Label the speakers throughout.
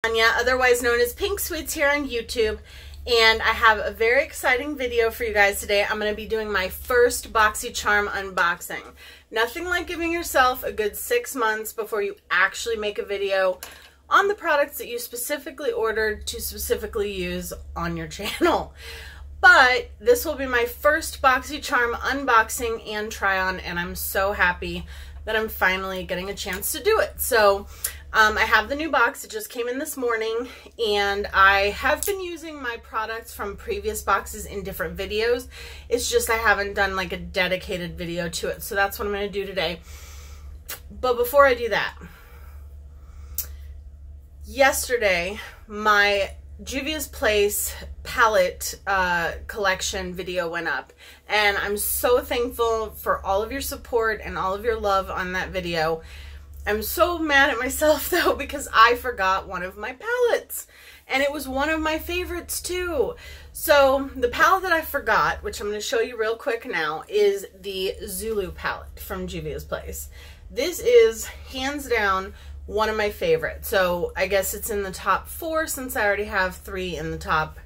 Speaker 1: Anya, otherwise known as Pink Sweets here on YouTube, and I have a very exciting video for you guys today. I'm going to be doing my first BoxyCharm unboxing. Nothing like giving yourself a good 6 months before you actually make a video on the products that you specifically ordered to specifically use on your channel. But this will be my first BoxyCharm unboxing and try on, and I'm so happy that I'm finally getting a chance to do it. So I have the new box. It just came in this morning, and I have been using my products from previous boxes in different videos. It's just I haven't done like a dedicated video to it. So that's what I'm going to do today. But before I do that, yesterday my Juvia's Place palette collection video went up, and I'm so thankful for all of your support and all of your love on that video. I'm so mad at myself though because I forgot one of my palettes, and it was one of my favorites too. So the palette that I forgot, which I'm going to show you real quick now, is the Zulu palette from Juvia's Place. This is hands down one of my favorites. So I guess it's in the top 4 since I already have 3 in the top.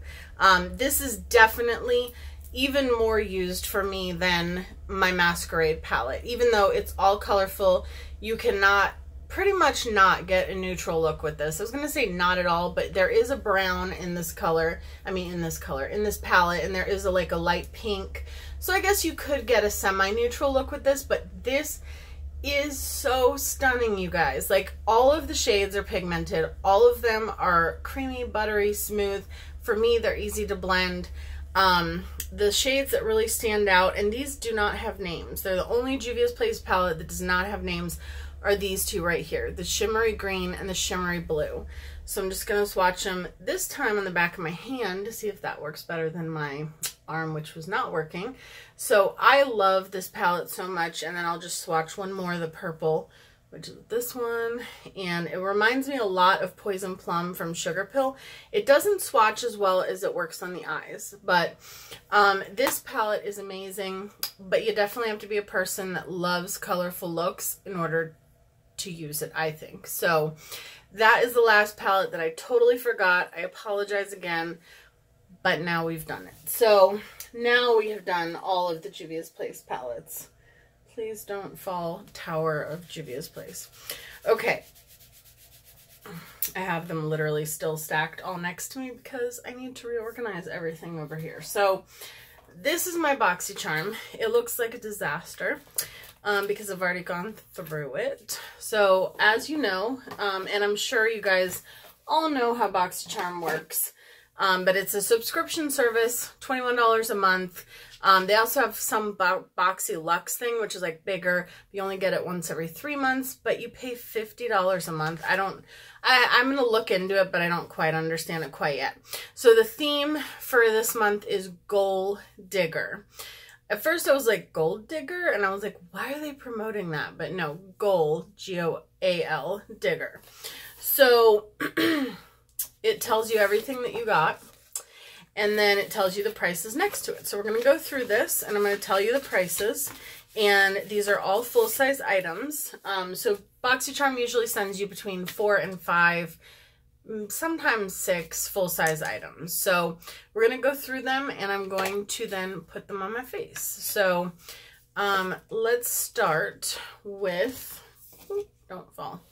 Speaker 1: This is definitely even more used for me than my Masquerade palette. Even though it's all colorful, you cannot pretty much not get a neutral look with this. I was going to say not at all, but there is a brown in this color. I mean, in this palette, and there is a light pink. So I guess you could get a semi-neutral look with this, but this is so stunning, you guys. Like, all of the shades are pigmented. All of them are creamy, buttery, smooth. For me, they're easy to blend. The shades that really stand out, and these do not have names. They're the only Juvia's Place palette that does not have names, are these two right here, the shimmery green and the shimmery blue. So I'm just going to swatch them this time on the back of my hand to see if that works better than my arm, which was not working. So I love this palette so much, and then I'll just swatch one more, the purple, which is this one, and it reminds me a lot of Poison Plum from Sugar Pill. It doesn't swatch as well as it works on the eyes, but this palette is amazing, but you definitely have to be a person that loves colorful looks in order to use it, I think. So that is the last palette that I totally forgot. I apologize again, but now we've done it. So now we have done all of the Juvia's Place palettes. Please don't fall, Tower of Juvia's Place. Okay. I have them literally still stacked all next to me because I need to reorganize everything over here. So this is my BoxyCharm. It looks like a disaster because I've already gone through it. So as you know, and I'm sure you guys all know how BoxyCharm works, but it's a subscription service, $21 a month. They also have some Boxy Luxe thing, which is like bigger. You only get it once every 3 months, but you pay $50 a month. I'm going to look into it, but I don't quite understand it quite yet. So the theme for this month is Gold Digger. At first I was like, Gold Digger? And I was like, why are they promoting that? But no, Gold, G-O-A-L, Digger. So it tells you everything that you got, and then it tells you the prices next to it. So we're going to go through this, and I'm going to tell you the prices, and these are all full-size items. So BoxyCharm usually sends you between 4 and 5, sometimes 6 full-size items. So we're going to go through them, and I'm going to then put them on my face. So let's start with, don't fall.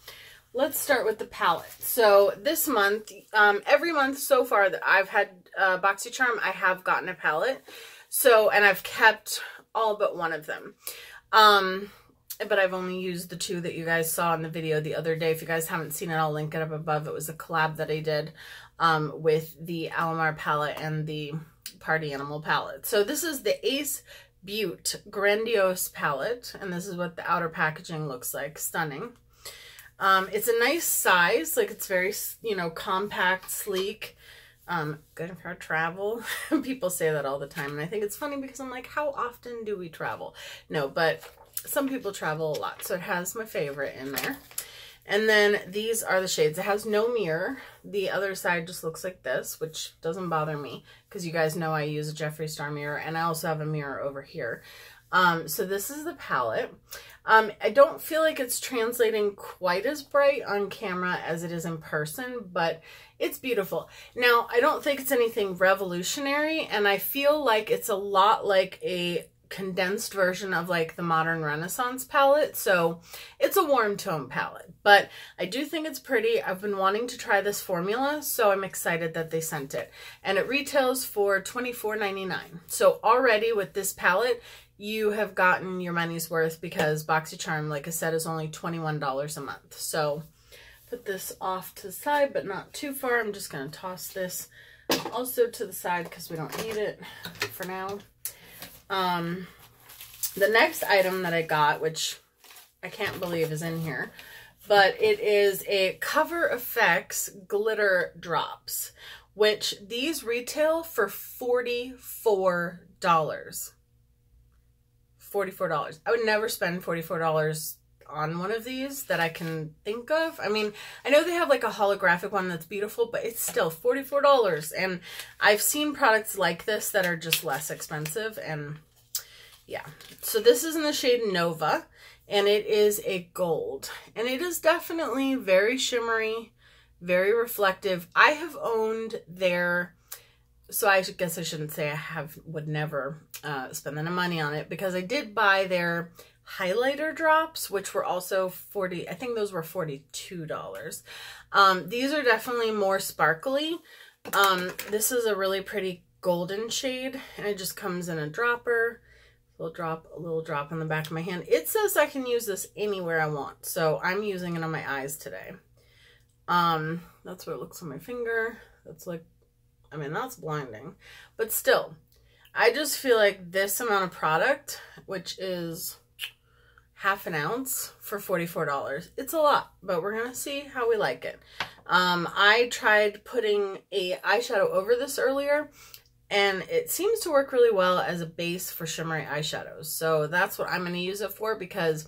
Speaker 1: Let's start with the palette. So this month, every month so far that I've had BoxyCharm, I have gotten a palette. So, and I've kept all but one of them. But I've only used the 2 that you guys saw in the video the other day. If you guys haven't seen it, I'll link it up above. It was a collab that I did with the Alamar palette and the Party Animal palette. So this is the Ace Butte Grandiose palette, and this is what the outer packaging looks like. Stunning. It's a nice size, like it's very, you know, compact, sleek, good for travel. People say that all the time, and I think it's funny because I'm like, how often do we travel? No, but some people travel a lot, so it has my favorite in there. And then these are the shades. It has no mirror. The other side just looks like this, which doesn't bother me because you guys know I use a Jeffree Star mirror, and I also have a mirror over here. So this is the palette. I don't feel like it's translating quite as bright on camera as it is in person, but it's beautiful. Now, I don't think it's anything revolutionary, and I feel like it's a lot like a condensed version of like the Modern Renaissance palette. So it's a warm tone palette, but I do think it's pretty. I've been wanting to try this formula, so I'm excited that they sent it. And it retails for $24.99. So already with this palette, you have gotten your money's worth, because BoxyCharm, like I said, is only $21 a month. So put this off to the side, but not too far. I'm just going to toss this also to the side because we don't need it for now. The next item that I got, which I can't believe is in here, but it is a Cover Effects glitter drops, which these retail for $44. $44. I would never spend $44 on one of these that I can think of. I mean, I know they have like a holographic one that's beautiful, but it's still $44. And I've seen products like this that are just less expensive, and yeah. So this is in the shade Nova, and it is a gold, and it is definitely very shimmery, very reflective. I have owned their, so I guess I shouldn't say would never spend any money on it, because I did buy their highlighter drops, which were also I think those were $42. These are definitely more sparkly. This is a really pretty golden shade, and it just comes in a dropper. A little drop on the back of my hand. It says I can use this anywhere I want, so I'm using it on my eyes today. That's what it looks on my finger. That's like, I mean, that's blinding, but still, I just feel like this amount of product, which is half an ounce for $44, it's a lot, but we're gonna see how we like it. I tried putting a eyeshadow over this earlier, and it seems to work really well as a base for shimmery eyeshadows. So that's what I'm going to use it for, because,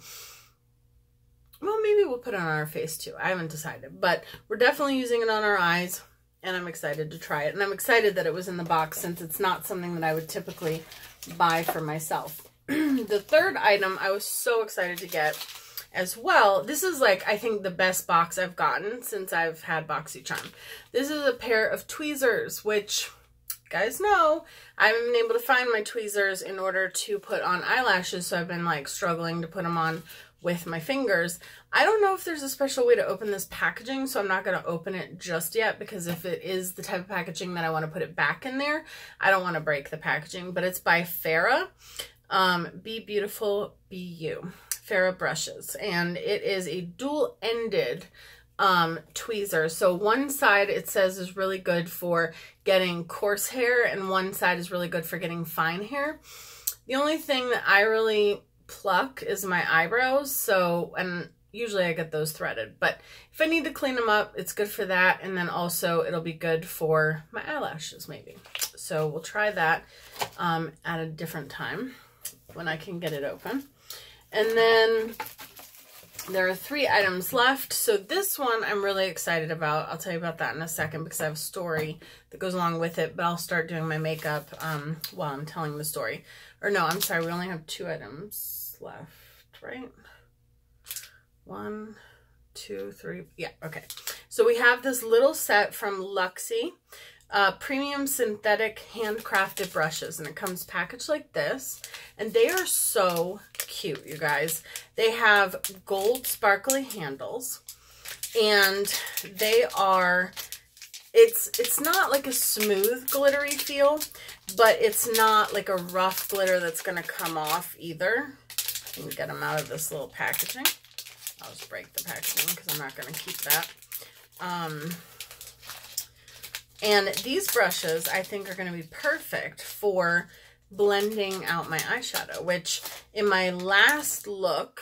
Speaker 1: well, maybe we'll put it on our face too. I haven't decided, but we're definitely using it on our eyes, and I'm excited to try it. And I'm excited that it was in the box, since it's not something that I would typically buy for myself. The third item I was so excited to get as well. This is like, I think, the best box I've gotten since I've had BoxyCharm. This is a pair of tweezers, which, guys know, I haven't been able to find my tweezers in order to put on eyelashes, so I've been like struggling to put them on with my fingers. I don't know if there's a special way to open this packaging, so I'm not going to open it just yet, because if it is the type of packaging that I want to put it back in there, I don't want to break the packaging. But it's by Farrah. Be Beautiful, Be You. Farrah brushes, and it is a dual-ended tweezer. So one side, it says, is really good for getting coarse hair, and one side is really good for getting fine hair. The only thing that I really pluck is my eyebrows, so, and usually I get those threaded, but if I need to clean them up, it's good for that. And then also it'll be good for my eyelashes maybe. So we'll try that at a different time when I can get it open. And then there are 3 items left. So this one I'm really excited about. I'll tell you about that in a second, because I have a story that goes along with it, but I'll start doing my makeup while I'm telling the story. Or no, I'm sorry, we only have 2 items left, right? 1, 2, 3, yeah, okay. So we have this little set from Luxie, premium synthetic handcrafted brushes, and it comes packaged like this, and they are so cute, you guys. They have gold sparkly handles, and they are, it's not like a smooth glittery feel, but it's not like a rough glitter that's gonna come off either. You can get them out of this little packaging. I'll just break the packaging because I'm not gonna keep that. And these brushes, I think, are going to be perfect for blending out my eyeshadow, which in my last look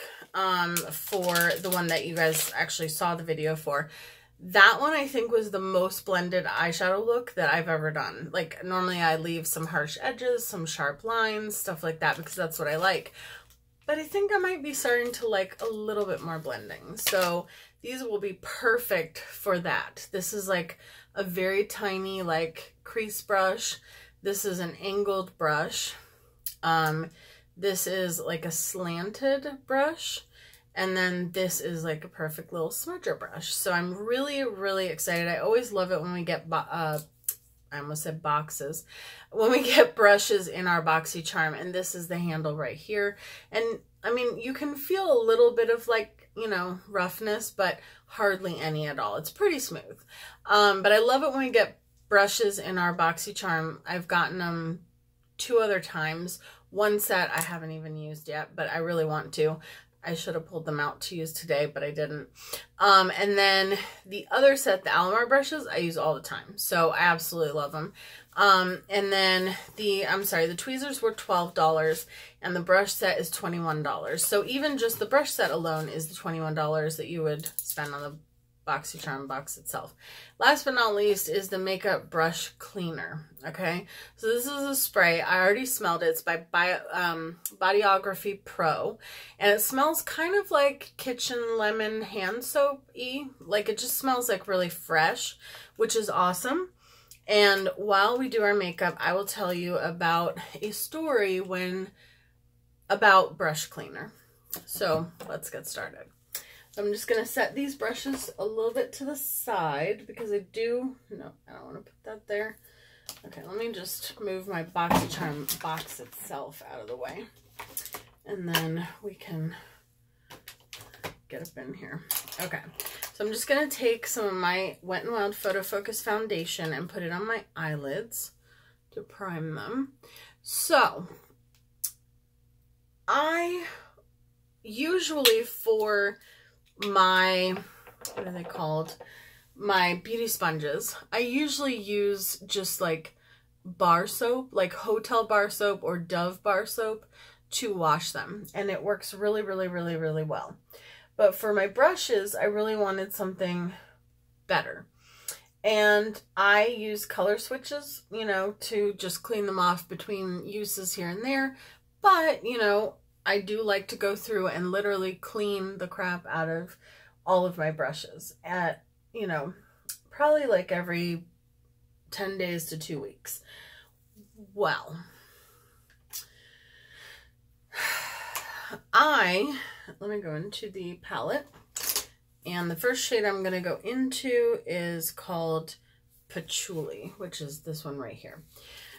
Speaker 1: for the one that you guys actually saw the video for, that one I think was the most blended eyeshadow look that I've ever done. Like, normally I leave some harsh edges, some sharp lines, stuff like that, because that's what I like. But I think I might be starting to like a little bit more blending. So these will be perfect for that. This is like a very tiny like crease brush. This is an angled brush. This is like a slanted brush. And then this is like a perfect little smudger brush. So I'm really, really excited. I always love it when we get, I almost said boxes, when we get brushes in our BoxyCharm. And this is the handle right here. And I mean, you can feel a little bit of like, you know, roughness, but hardly any at all. It's pretty smooth. But I love it when we get brushes in our BoxyCharm. I've gotten them 2 other times. One set I haven't even used yet, but I really want to. I should have pulled them out to use today, but I didn't. And then the other set, the Alamar brushes, I use all the time. So I absolutely love them. And then the tweezers were $12 and the brush set is $21. So even just the brush set alone is the $21 that you would spend on the BoxyCharm box itself. Last but not least is the makeup brush cleaner. Okay, so this is a spray. I already smelled it. It's by Bodyography Pro, and it smells kind of like kitchen lemon hand soap-y. Like it just smells like really fresh, which is awesome. And while we do our makeup, I will tell you about a story about brush cleaner. So let's get started. I'm just going to set these brushes a little bit to the side because I don't want to put that there. Okay, let me just move my BoxyCharm box itself out of the way. And then we can get up in here. Okay, so I'm just going to take some of my Wet n Wild Photo Focus foundation and put it on my eyelids to prime them. So, I usually for my, what are they called? My beauty sponges, I usually use just like bar soap, like hotel bar soap or Dove bar soap to wash them. And it works really, really, really, really well. But for my brushes, I really wanted something better. And I use color switches, you know, to just clean them off between uses here and there. But, you know, I do like to go through and literally clean the crap out of all of my brushes at, you know, probably like every 10 days to 2 weeks. Well, let me go into the palette, and the first shade I'm going to go into is called Patchouli, which is this one right here.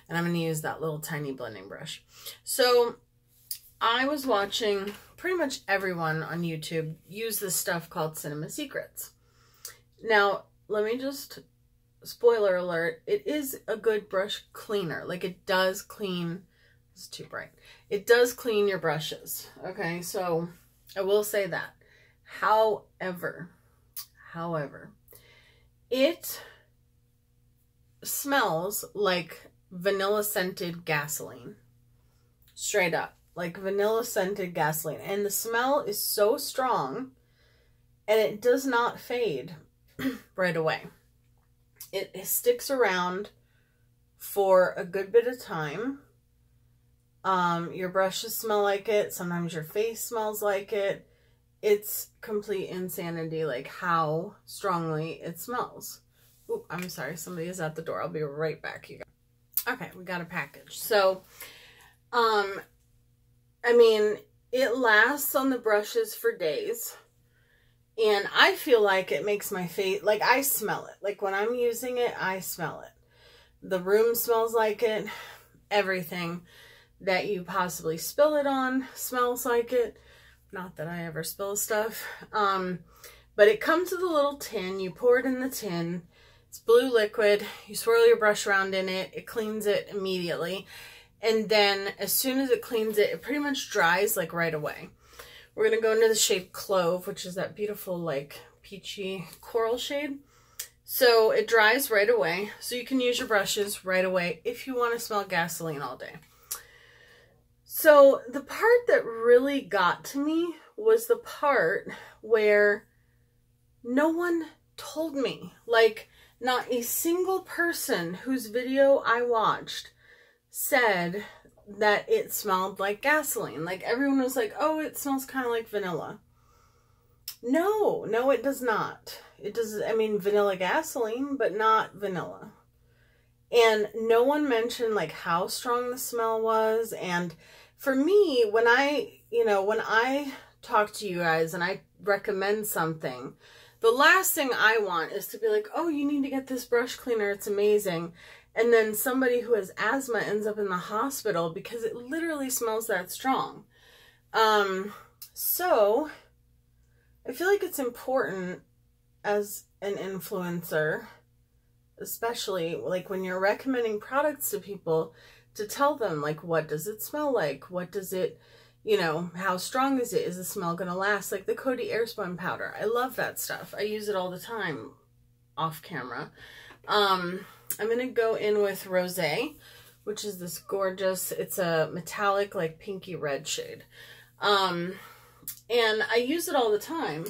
Speaker 1: And I'm going to use that little tiny blending brush. So I was watching pretty much everyone on YouTube use this stuff called Cinema Secrets. Now, let me just, spoiler alert, it is a good brush cleaner. Like it does clean, it's too bright. It does clean your brushes. Okay, so I will say that. However, it smells like vanilla scented gasoline. Straight up. Like vanilla scented gasoline, and the smell is so strong and it does not fade right away. It sticks around for a good bit of time. Your brushes smell like it. Sometimes your face smells like it. It's complete insanity, like how strongly it smells. Ooh, I'm sorry, somebody is at the door. I'll be right back, you guys. Okay, we got a package. So, I mean, it lasts on the brushes for days, and I feel like it makes my face, like I smell it. Like when I'm using it, I smell it. The room smells like it. Everything that you possibly spill it on smells like it. Not that I ever spill stuff. But it comes with a little tin. You pour it in the tin. It's blue liquid. You swirl your brush around in it. It cleans it immediately. And then as soon as it cleans it, it pretty much dries like right away. We're going to go into the shade Clove, which is that beautiful like peachy coral shade. So it dries right away. So you can use your brushes right away if you want to smell gasoline all day. So the part that really got to me was the part where no one told me. Like not a single person whose video I watched said that it smelled like gasoline. Like everyone was like, oh, it smells kind of like vanilla. No, it does not. It does, I mean, vanilla gasoline, but not vanilla. And no one mentioned like how strong the smell was. And for me, when I talk to you guys and I recommend something, the last thing I want is to be like, oh, you need to get this brush cleaner, it's amazing. And then somebody who has asthma ends up in the hospital because it literally smells that strong. So I feel like it's important as an influencer, especially like when you're recommending products to people, to tell them, like, what does it smell like? What does it, how strong is it? Is the smell going to last? Like the Coty Airspun powder. I love that stuff. I use it all the time off camera. I'm going to go in with Rosé, which is this gorgeous, it's a metallic, like pinky red shade. And I use it all the time,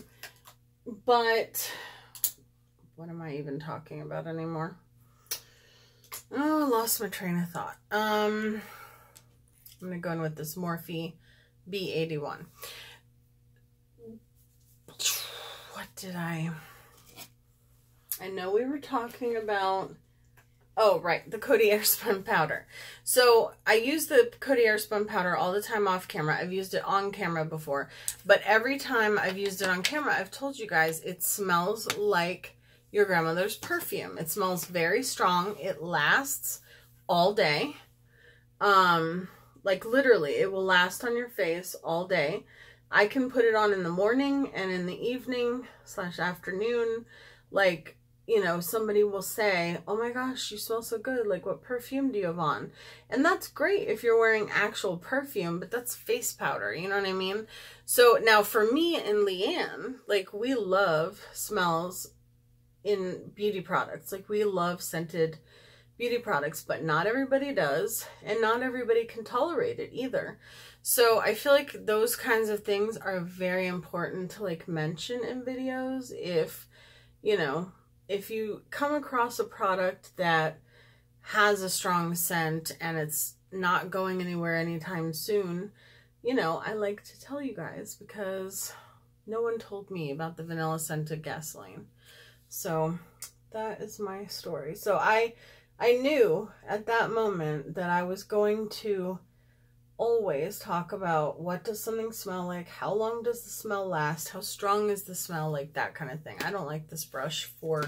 Speaker 1: but what am I even talking about anymore? Oh, I lost my train of thought. I'm going to go in with this Morphe B81. What did I know we were talking about, oh, right, the Coty Airspun powder. So I use the Coty Airspun powder all the time off camera. I've used it on camera before, but every time I've used it on camera, I've told you guys, it smells like your grandmother's perfume. It smells very strong. It lasts all day. Like literally, it will last on your face all day. I can put it on in the morning and in the evening / afternoon. Like, somebody will say, oh my gosh, you smell so good. Like, what perfume do you have on? And that's great if you're wearing actual perfume, but that's face powder. You know what I mean? So now for me and Leanne, like, we love smells in beauty products. Like, we love scented beauty products, but not everybody does, and not everybody can tolerate it either. So I feel like those kinds of things are very important to like mention in videos. If you come across a product that has a strong scent and it's not going anywhere anytime soon, I like to tell you guys, because no one told me about the vanilla scented gasoline. So that is my story. So I knew at that moment that I was going to always talk about, what does something smell like? How long does the smell last? How strong is the smell? Like that kind of thing. I don't like this brush for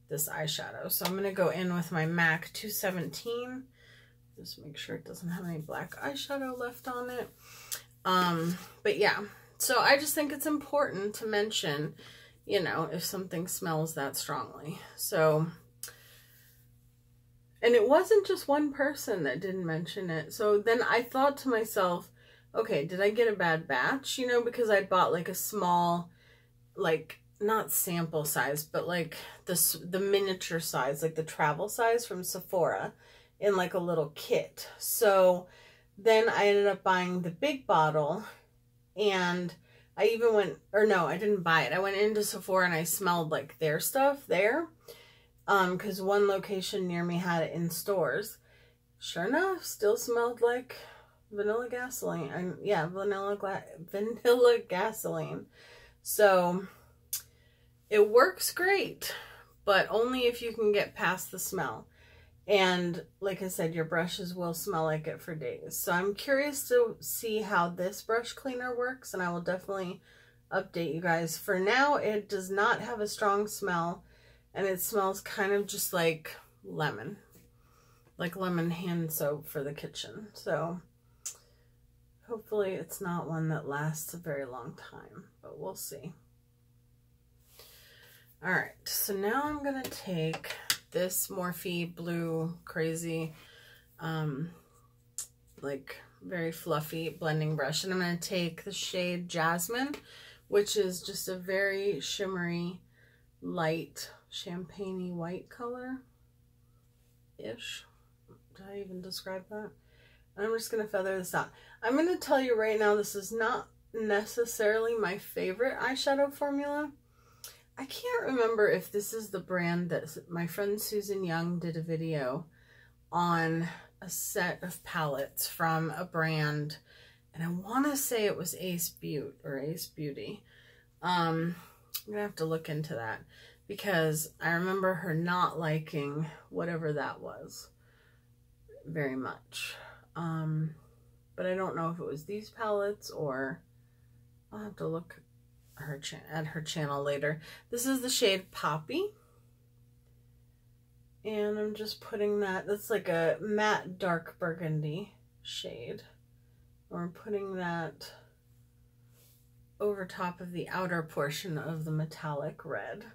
Speaker 1: this eyeshadow. So I'm going to go in with my MAC 217. Just make sure it doesn't have any black eyeshadow left on it. But yeah, so I just think it's important to mention, if something smells that strongly. So, and it wasn't just one person that didn't mention it. So then I thought to myself, okay, did I get a bad batch? Because I bought like a small, like, not sample size, but like the miniature size, like the travel size from Sephora in like a little kit. So then I ended up buying the big bottle, and I even went, or no, I didn't buy it. I went into Sephora and I smelled like their stuff there. Because one location near me had it in stores. Sure enough, still smelled like vanilla gasoline. And yeah, vanilla gasoline. So it works great, but only if you can get past the smell. And like I said, your brushes will smell like it for days. So I'm curious to see how this brush cleaner works, and I will definitely update you guys. For now, it does not have a strong smell. And it smells kind of just like lemon hand soap for the kitchen. So hopefully it's not one that lasts a very long time, but we'll see. All right, so now I'm gonna take this Morphe Blue Crazy, like very fluffy blending brush, and I'm gonna take the shade Jasmine, which is just a very shimmery, light, champagne-y white color-ish. Did I even describe that? And I'm just going to feather this out. I'm going to tell you right now, this is not necessarily my favorite eyeshadow formula. I can't remember if this is the brand that my friend Susan Young did a video on, a set of palettes from a brand, and I want to say it was Ace Beauty. I'm going to have to look into that, because I remember her not liking whatever that was very much. But but I don't know if it was these palettes or I'll have to look at her channel later. This is the shade Poppy. And I'm just putting that's like a matte dark burgundy shade. We're putting that over top of the outer portion of the metallic red.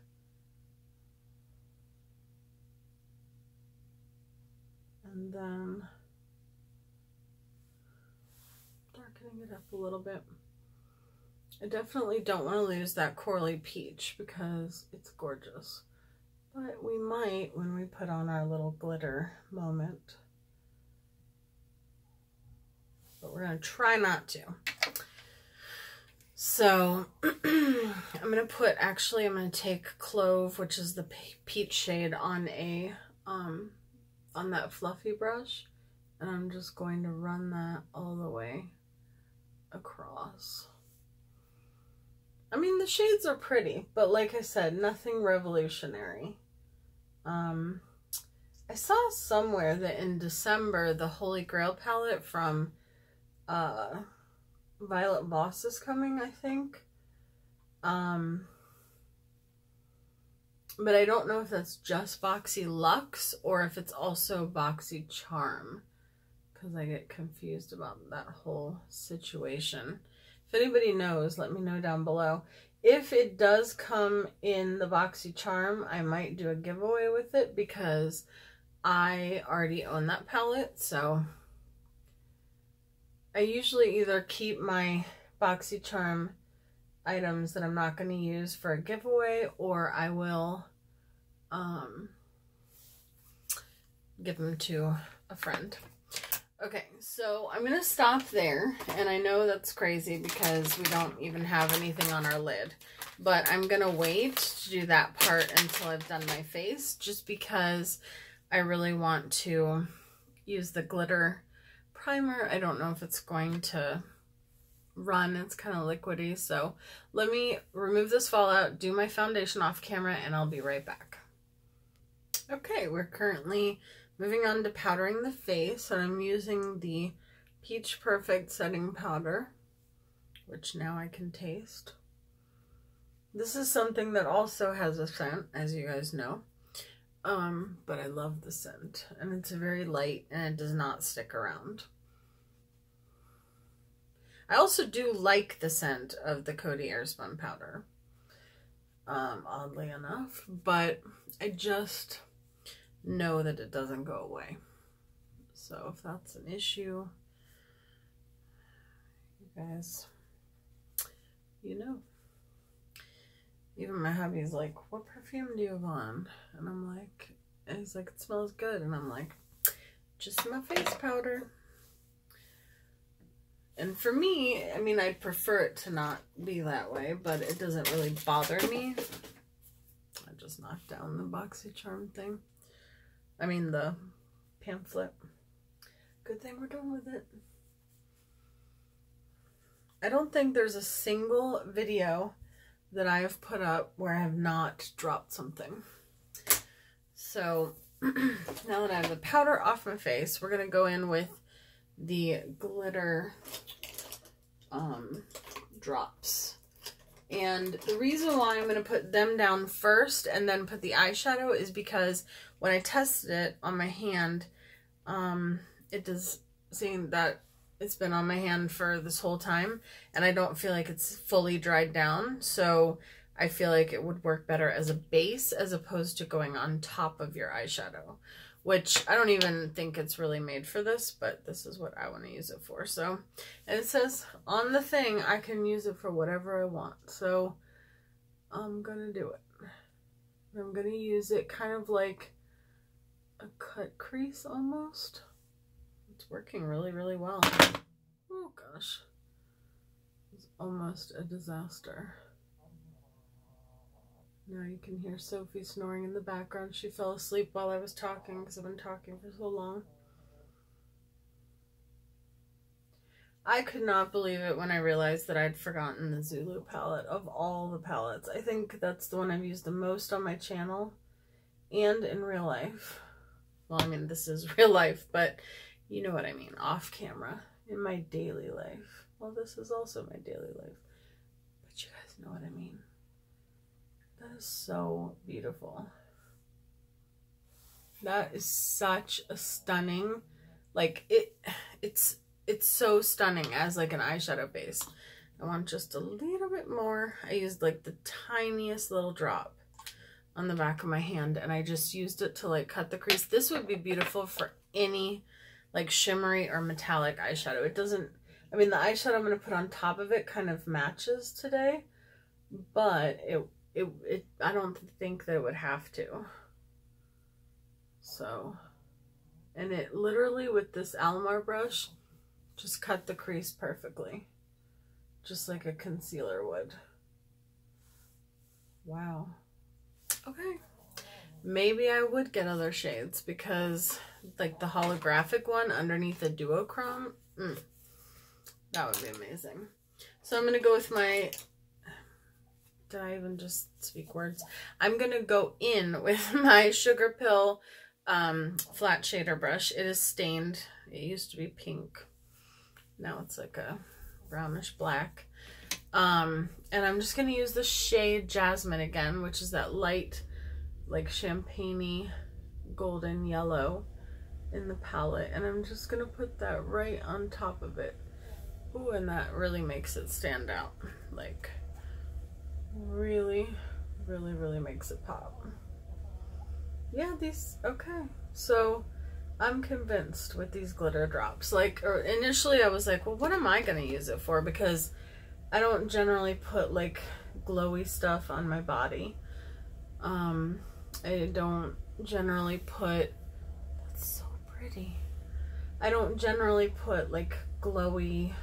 Speaker 1: And then darkening it up a little bit. I definitely don't want to lose that corally peach because it's gorgeous. But we might when we put on our little glitter moment. But we're going to try not to. So I'm going to take Clove, which is the peach shade, on that fluffy brush, and I'm just going to run that all the way across. I mean, the shades are pretty, but like I said, nothing revolutionary. I saw somewhere that in December, the Holy Grail palette from Violet Voss is coming, I think. But I don't know if that's just Boxy Luxe or if it's also BoxyCharm, because I get confused about that whole situation. If anybody knows, let me know down below. If it does come in the BoxyCharm, I might do a giveaway with it because I already own that palette. So I usually either keep my BoxyCharm items that I'm not going to use for a giveaway, or I will give them to a friend. Okay, so I'm going to stop there, and I know that's crazy because we don't even have anything on our lid, but I'm going to wait to do that part until I've done my face, just because I really want to use the glitter primer. I don't know if it's going to run. It's kind of liquidy, so let me remove this fallout, do my foundation off camera, and I'll be right back. Okay, we're currently moving on to powdering the face, and I'm using the Peach Perfect setting powder, which now I can taste. This is something that also has a scent, as you guys know, but I love the scent, and it's very light and it does not stick around. I also do like the scent of the Coty Airspun powder, oddly enough, but I just know that it doesn't go away. So if that's an issue, you guys, you know. Even my hubby's like, what perfume do you have on? And I'm like, and he's like, it smells good. And I'm like, just my face powder. And for me, I mean, I'd prefer it to not be that way, but it doesn't really bother me. I just knocked down the BoxyCharm thing. I mean, the pamphlet. Good thing we're done with it. I don't think there's a single video that I have put up where I have not dropped something. So now that I have the powder off my face, we're going to go in with the glitter drops. And the reason why I'm going to put them down first and then put the eyeshadow is because when I tested it on my hand, it does seem that it's been on my hand for this whole time, and I don't feel like it's fully dried down, so I feel like it would work better as a base as opposed to going on top of your eyeshadow, which I don't even think it's really made for this, but this is what I want to use it for. So, and it says on the thing I can use it for whatever I want, so I'm gonna do it. I'm gonna use it kind of like a cut crease almost. It's working really, really well. Oh gosh, it's almost a disaster. Now you can hear Sophie snoring in the background. She fell asleep while I was talking because I've been talking for so long. I could not believe it when I realized that I'd forgotten the Zulu palette of all the palettes. I think that's the one I've used the most on my channel and in real life. Well, I mean, this is real life, but you know what I mean, off camera. in my daily life. Well, this is also my daily life, but you guys know what I mean. That is so beautiful. That is such a stunning, like it's so stunning as like an eyeshadow base. I want just a little bit more. I used like the tiniest little drop on the back of my hand, and I just used it to like cut the crease. This would be beautiful for any like shimmery or metallic eyeshadow. It doesn't, I mean, the eyeshadow I'm going to put on top of it kind of matches today, but I don't think that it would have to. So, and it literally with this Almar brush just cut the crease perfectly, just like a concealer would. Wow. Okay, maybe I would get other shades, because like the holographic one underneath the duochrome, that would be amazing. So I'm gonna go with my, did I even just speak words? I'm gonna go in with my Sugar Pill flat shader brush. It is stained. It used to be pink. Now it's like a brownish black. And I'm just going to use the shade Jasmine again, which is that light, like champagne-y golden yellow in the palette. And I'm just going to put that right on top of it. Ooh, and that really makes it stand out. Like, really, really, really makes it pop. Yeah, these, okay. So, I'm convinced with these glitter drops. Like, or initially I was like, well, what am I going to use it for? Because I don't generally put like glowy stuff on my body. I don't generally put, that's so pretty. I don't generally put like glowy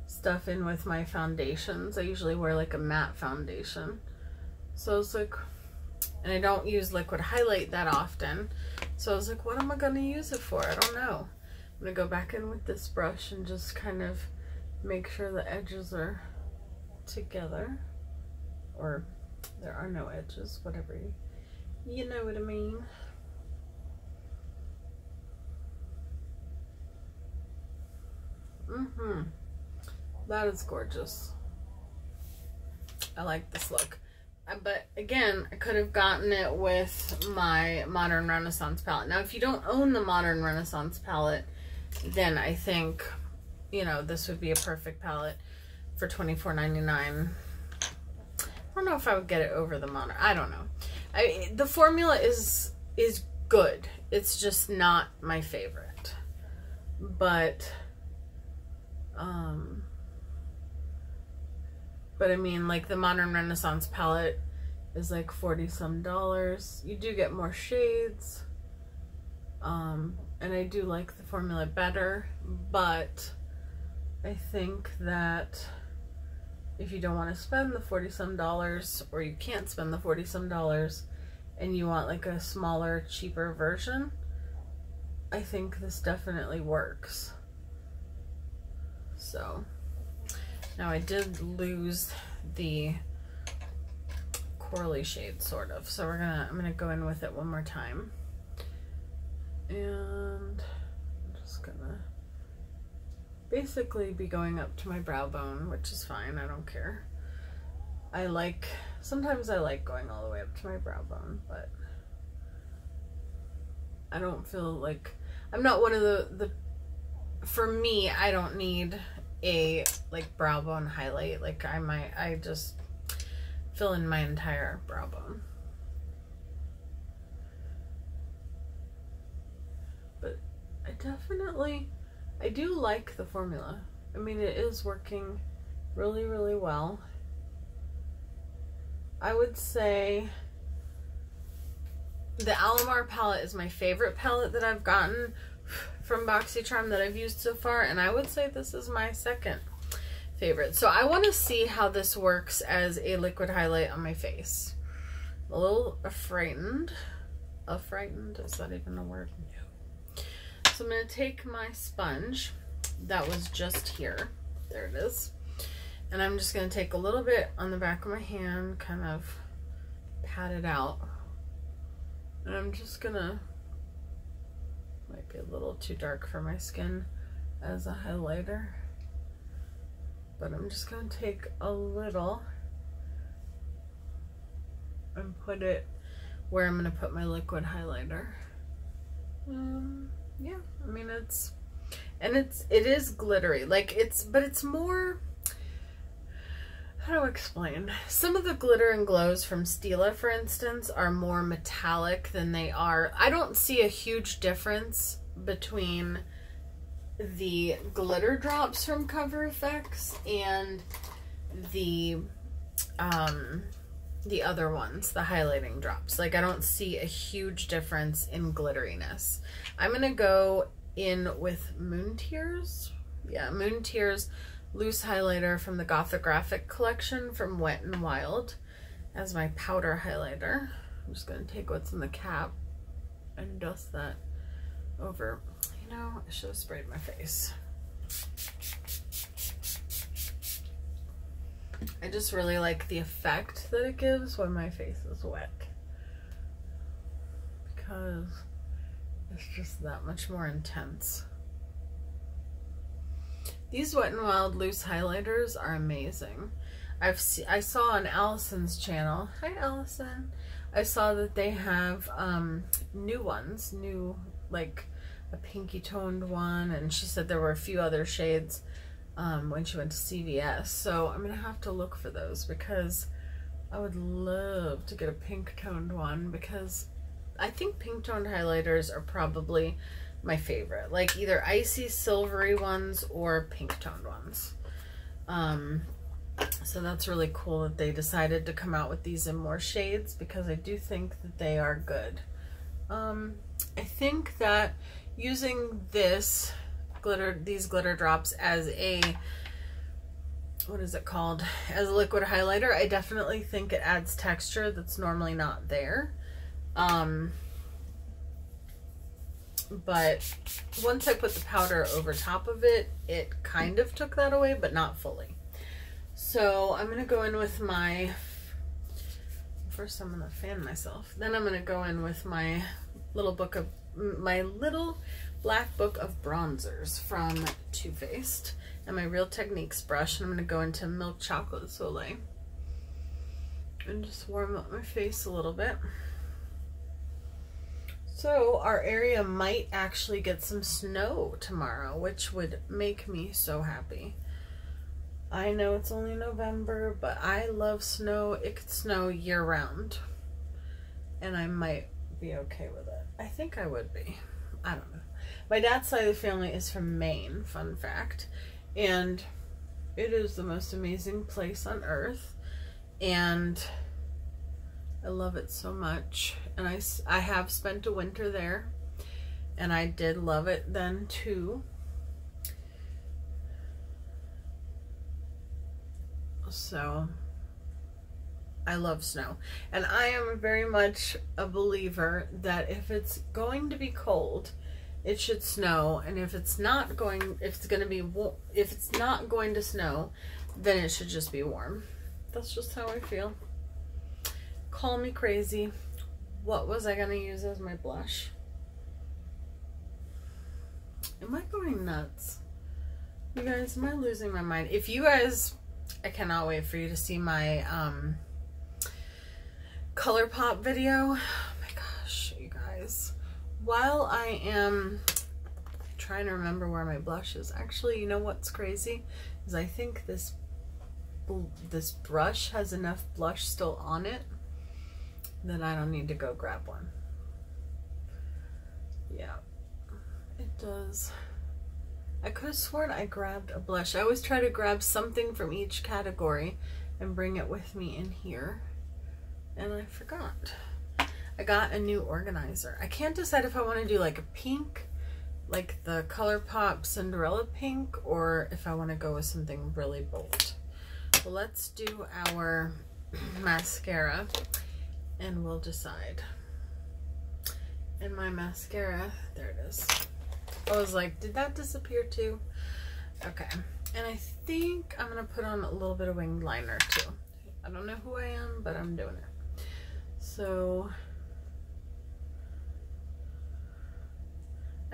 Speaker 1: stuff in with my foundations. I usually wear like a matte foundation. So it's like, and I don't use liquid highlight that often. So I was like, what am I going to use it for? I don't know. I'm going to go back in with this brush and just kind of make sure the edges are together, or there are no edges, whatever, you know what I mean. That is gorgeous. I like this look. But again, I could have gotten it with my Modern Renaissance palette. Now, if you don't own the Modern Renaissance palette, then I think, you know, this would be a perfect palette for $24.99. I don't know if I would get it over the Modern. I don't know. The formula is good. It's just not my favorite. But I mean, like the Modern Renaissance palette is like $40-some. You do get more shades. And I do like the formula better, but I think that if you don't want to spend the $40-some, or you can't spend the $40-some, and you want like a smaller, cheaper version, I think this definitely works. So now I did lose the corally shade, sort of. So I'm gonna go in with it one more time, and I'm just gonna basically be going up to my brow bone, which is fine. I don't care. Sometimes I like going all the way up to my brow bone, but I don't feel like, I'm not one of the for me, I don't need a like brow bone highlight. Like I just fill in my entire brow bone. But I do like the formula. I mean, it is working really, really well. I would say the Almar palette is my favorite palette that I've gotten from BoxyCharm that I've used so far, and I would say this is my second favorite. So I want to see how this works as a liquid highlight on my face. A little frightened. Frightened? Is that even a word? No. So I'm going to take my sponge that was just here. There it is. And I'm just going to take a little bit on the back of my hand, kind of pat it out. And I'm just going to, might be a little too dark for my skin. as a highlighter. But I'm just going to take a little and put it where I'm going to put my liquid highlighter. Yeah, I mean it is glittery, like but it's more, how to explain? Some of the glitter and glows from Stila, for instance, are more metallic than they are. I don't see a huge difference between the glitter drops from Cover FX and the other ones, the highlighting drops. Like, I don't see a huge difference in glitteriness. I'm gonna go in with Moon Tears. Yeah, Moon Tears loose highlighter from the Gothographic collection from Wet n Wild as my powder highlighter. I'm just gonna take what's in the cap and dust that over. You know, I should have sprayed my face. I just really like the effect that it gives when my face is wet, because it's just that much more intense. These Wet n Wild loose highlighters are amazing. I saw on Allison's channel, hi Allison, I saw that they have new ones, like a pinky toned one, and she said there were a few other shades when she went to CVS. So I'm gonna have to look for those, because I would love to get a pink toned one, because I think pink toned highlighters are probably my favorite, like either icy silvery ones or pink toned ones. So that's really cool that they decided to come out with these in more shades, because I do think that they are good. I think that using these glitter drops as a, what is it called, as a liquid highlighter, I definitely think it adds texture that's normally not there. But once I put the powder over top of it, it kind of took that away, but not fully. So I'm gonna go in with my, first I'm gonna fan myself, then I'm gonna go in with my little black book of bronzers from Too Faced and my Real Techniques brush, and I'm gonna go into Milk Chocolate Soleil and just warm up my face a little bit. So our area might actually get some snow tomorrow, which would make me so happy. I know it's only November, but I love snow. It could snow year round, and I might be okay with it. I think I would be. I don't know. My dad's side of the family is from Maine, fun fact, and it is the most amazing place on earth, and I love it so much. And I have spent a winter there, and I did love it then too. So I love snow, and I am very much a believer that if it's going to be cold, it should snow, and if it's not going to snow, then it should just be warm. That's just how I feel. Call me crazy. What was I gonna use as my blush? Am I going nuts? You guys, am I losing my mind? If you guys, I cannot wait for you to see my ColourPop video. Oh my gosh, you guys. While I am trying to remember where my blush is, actually, you know what's crazy? Is I think this brush has enough blush still on it that I don't need to go grab one. Yeah, it does. I could have sworn I grabbed a blush. I always try to grab something from each category and bring it with me in here, and I forgot. I got a new organizer. I can't decide if I want to do like a pink, like the ColourPop Cinderella pink, or if I want to go with something really bold. Well, let's do our mascara and we'll decide. And my mascara, there it is. I was like, did that disappear too? Okay, and I think I'm gonna put on a little bit of winged liner too. I don't know who I am, but I'm doing it. So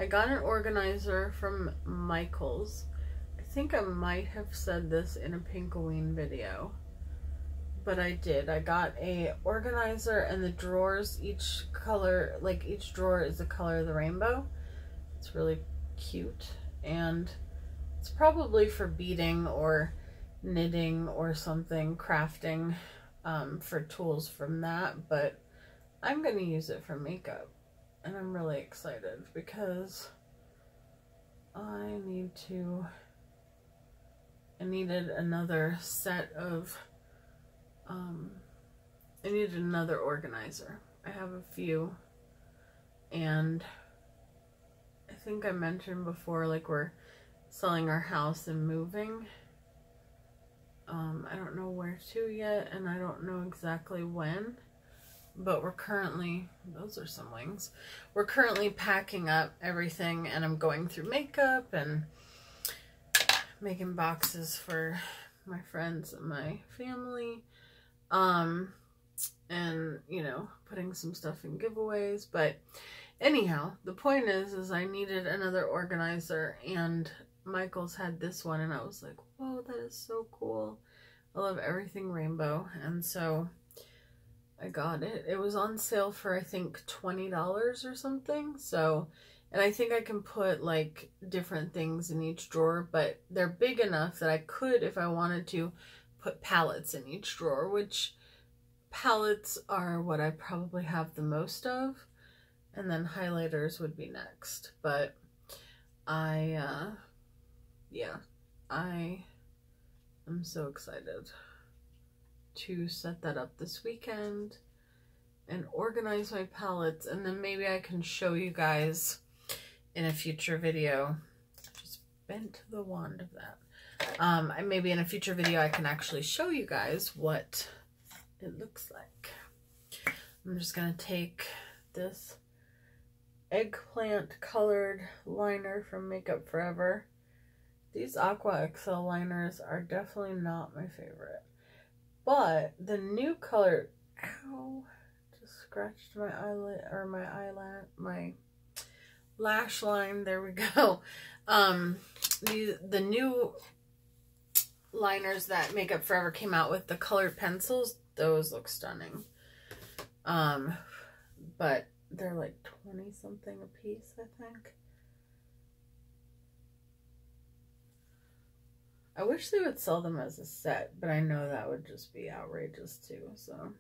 Speaker 1: I got an organizer from Michaels. I think I might have said this in a Pinkoween video, but I did. I got a organizer, and the drawers, each color, like each drawer is the color of the rainbow. It's really cute, and it's probably for beading or knitting or something, crafting, for tools from that, but I'm going to use it for makeup, and I'm really excited because I needed another set of, I needed another organizer. I have a few, and I think I mentioned before, like, we're selling our house and moving. I don't know where to yet, and I don't know exactly when, but we're currently, those are some wings, we're currently packing up everything, and I'm going through makeup and making boxes for my friends and my family, and, you know, putting some stuff in giveaways. But anyhow, the point is I needed another organizer, and Michael's had this one, and I was like, whoa, that is so cool. I love everything rainbow, and so I got it. It was on sale for, I think, $20 or something. So, and I think I can put like different things in each drawer, but they're big enough that I could, if I wanted to, put palettes in each drawer, which palettes are what I probably have the most of, and then highlighters would be next. But I am so excited to set that up this weekend and organize my palettes, and then maybe I can show you guys in a future video. Just bent the wand of that. Maybe in a future video I can actually show you guys what it looks like. I'm just gonna take this eggplant colored liner from Makeup Forever. These Aqua XL liners are definitely not my favorite, but the new color, ow, just scratched my eyelid, or my lash line, there we go. The new liners that Makeup Forever came out with, the colored pencils, those look stunning. But they're like 20 something a piece, I think. I wish they would sell them as a set, but I know that would just be outrageous too. So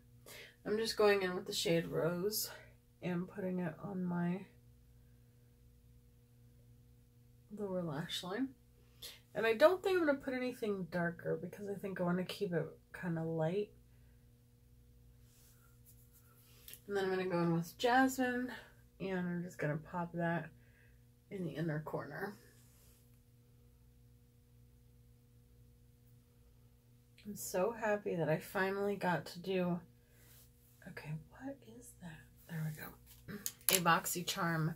Speaker 1: I'm just going in with the shade Rose and putting it on my lower lash line. And I don't think I'm going to put anything darker because I think I want to keep it kind of light. And then I'm going to go in with Jasmine, and I'm just going to pop that in the inner corner. I'm so happy that I finally got to do, okay, what is that? There we go. A BoxyCharm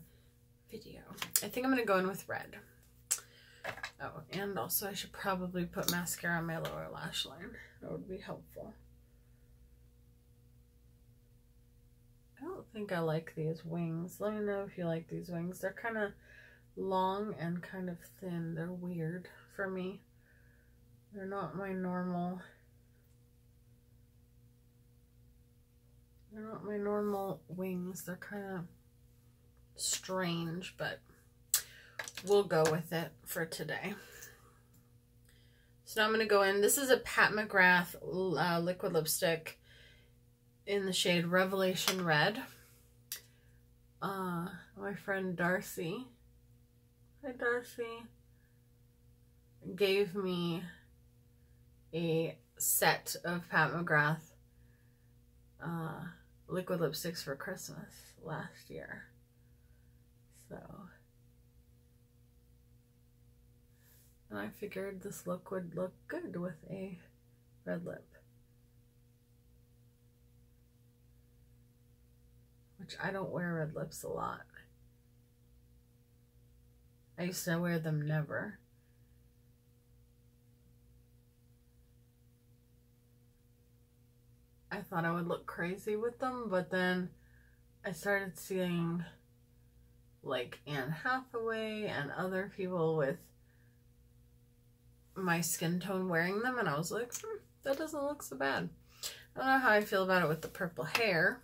Speaker 1: video. I think I'm going to go in with red. Oh, and also I should probably put mascara on my lower lash line. That would be helpful. I don't think I like these wings. Let me know if you like these wings. They're kind of long and kind of thin. They're weird for me. They're not my normal. They're not my normal wings. They're kind of strange, but we'll go with it for today. So now I'm going to go in. This is a Pat McGrath liquid lipstick in the shade Revelation Red. My friend Darcy, hi Darcy, gave me a set of Pat McGrath liquid lipsticks for Christmas last year. So, and I figured this look would look good with a red lip, which I don't wear red lips a lot. I used to wear them never. I thought I would look crazy with them, but then I started seeing like Anne Hathaway and other people with my skin tone wearing them, and I was like, that doesn't look so bad. I don't know how I feel about it with the purple hair.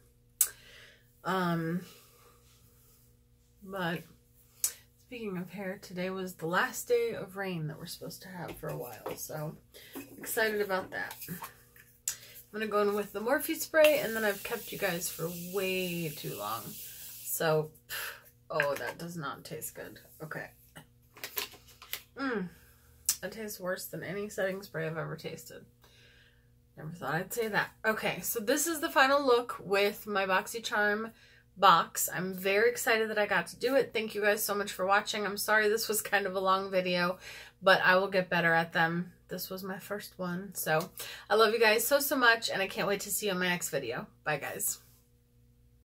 Speaker 1: But speaking of hair, today was the last day of rain that we're supposed to have for a while, so excited about that. I'm going to go in with the Morphe spray, and then I've kept you guys for way too long. So, oh, that does not taste good. Okay. That tastes worse than any setting spray I've ever tasted. Never thought I'd say that. Okay, so this is the final look with my BoxyCharm box. I'm very excited that I got to do it. Thank you guys so much for watching. I'm sorry this was kind of a long video, but I will get better at them. This was my first one. So I love you guys so much, and I can't wait to see you in my next video. Bye, guys.